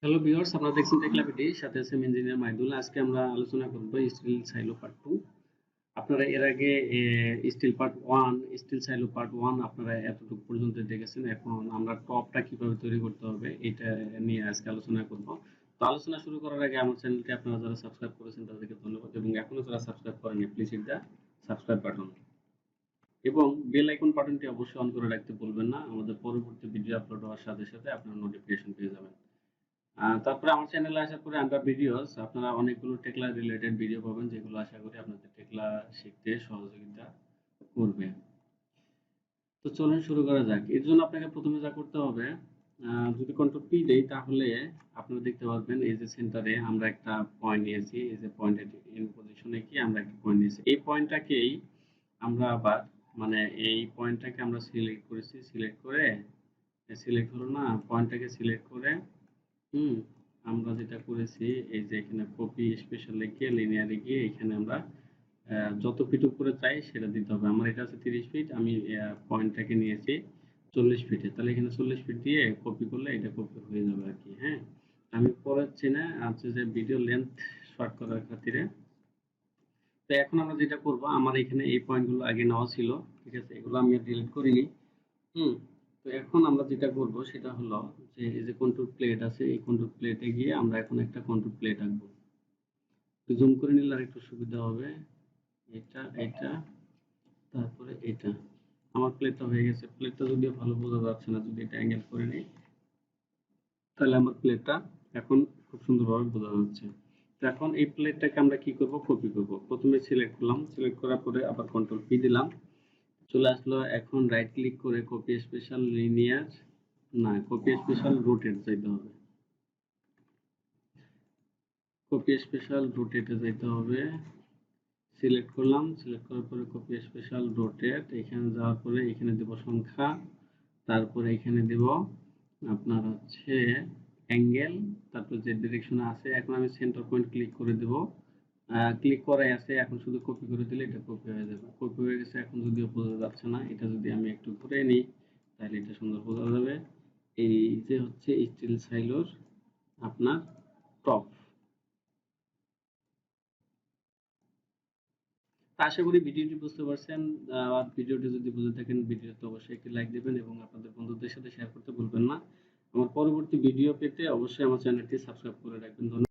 Hello viewers, আপনারা দেখছেন tekla BD, সাথে আছে ইঞ্জিনিয়ার মাইদুল। আজকে আমরা আলোচনা করব স্টিল সাইলো পার্ট 2। আপনারা এর আগে steel part 1, steel silo part 1 আপনারা এতটুকু পর্যন্ত দেখেছেন। এখন আমরা টপটা কিভাবে তৈরি করতে হবে এটা নিয়ে আজকে আলোচনা করব। তো আলোচনা শুরু করার আগে আমার চ্যানেলটি আপনারা যারা সাবস্ক্রাইব করেছেন তাদেরকে ধন্যবাদ, এবং এখনো যারা সাবস্ক্রাইব করেননি please hit the subscribe button এবং বেল আইকন বাটনটি অবশ্যই অন করে রাখতে ভুলবেন না। আমাদের পরবর্তী ভিডিও আপলোড হওয়ার সাথে সাথে আপনারা নোটিফিকেশন পেয়ে যাবেন। তারপরে আমার চ্যানেলে আসার পরে আন্ডার ভিডিওস আপনারা অনেকগুলো টেকলা রিলেটেড ভিডিও পাবেন, যেগুলো আশা করি আপনাদের টেকলা শিখতে সহযোগিতা করবে। তো চলুন শুরু করা যাক। এর জন্য আপনাকে প্রথমে যা করতে হবে, যদি কন্ট্রোল পি দেই তাহলে আপনারা দেখতে পারবেন এই যে সেন্টারে আমরা একটা পয়েন্ট নিয়েছি। এই যে পয়েন্ট ইন পজিশনে কি আমরা একটা পয়েন্ট নিয়েছি, এই পয়েন্টটাকেই আমরা আবার মানে এই পয়েন্টটাকে আমরা সিলেক্ট করেছি। সিলেক্ট করে সিলেক্ট হলো না, পয়েন্টটাকে সিলেক্ট করে হুম আমরা যেটা করেছি, এই যে এখানে কপি স্পেশাল লিখে লিনিয়ারে গিয়ে এখানে আমরা যত ফিট উপরে চাই সেটা দিতে হবে। আমার এটা আছে 30 ফিট, আমি পয়েন্টটাকে নিয়েছি 40 ফিটে, তাহলে এখানে 40 ফিট দিয়ে কপি করলে এটা কপি হয়ে যাবে আর কি। হ্যাঁ, আমি পড়াচ্ছি না, আছে যে ভিডিও লেন্থ শর্ট করার খাতিরে। তো এখন আমরা যেটা করব, আমার এখানে এই পয়েন্টগুলো আগে নেওয়া ছিল, ঠিক আছে, এগুলো আমি ডিলিট করিনি। হুম তো এখন আমরা যেটা করব সেটা হলো যে এই যে কন্ট্রোল প্লেট আছে, এই কন্ট্রোল প্লেটে গিয়ে আমরা এখন একটা কন্ট্রোল প্লেট আঁকবো। একটু জুম করে নিলে আর একটু সুবিধা হবে। এটা এটা তারপরে এটা। আমার প্লেটটা হয়ে গেছে। প্লেটটা যদিও ভালো বোঝা যাচ্ছে না, যদি এটা অ্যাঙ্গেল করে নিই তাহলে আমার প্লেটটা এখন খুব সুন্দরভাবে বোঝা যাচ্ছে। তো এখন এই প্লেটটাকে আমরা কি করব, কপি করব। প্রথমে সিলেক্ট করলাম, সিলেক্ট করার পরে আবার কন্ট্রোল পি দিলাম, চলে আসলো। এখন রাইট ক্লিক করে কপি স্পেশাল লিনিয়ার, না কপি স্পেশাল রোটেট যাইতে হবে। কপি স্পেশাল রোটেটে যাইতে হবে। সিলেক্ট করলাম, সিলেক্ট করার পরে কপি স্পেশাল রোটেট, এখানে যাওয়ার পরে এখানে দেব সংখ্যা, তারপরে এখানে দেব আপনার হচ্ছে অ্যাঙ্গেল, তারপর যে ডিরেকশনে আছে। এখন আমি সেন্টার পয়েন্ট ক্লিক করে দেব। ক্লিক করাই আছে, এখন শুধু কপি করে দিলে এটা কপি হয়ে যাবে। কপি হয়ে গেছে, এখন যদিও বোঝা যাচ্ছে না, এটা যদি আমি একটু ঘুরে নিই তাহলে এটা সুন্দর বোঝা যাবে। এই যে হচ্ছে স্টিল সাইলোর আপনার টপ। তা আশা করি ভিডিওটি বুঝতে পারছেন। আর ভিডিওটি যদি বুঝে থাকেন ভিডিওতে অবশ্যই একটি লাইক দিবেন এবং আপনাদের বন্ধুদের সাথে শেয়ার করতে ভুলবেন না। আমার পরবর্তী ভিডিও পেতে অবশ্যই আমার চ্যানেলটি সাবস্ক্রাইব করে রাখবেন। ধন্যবাদ।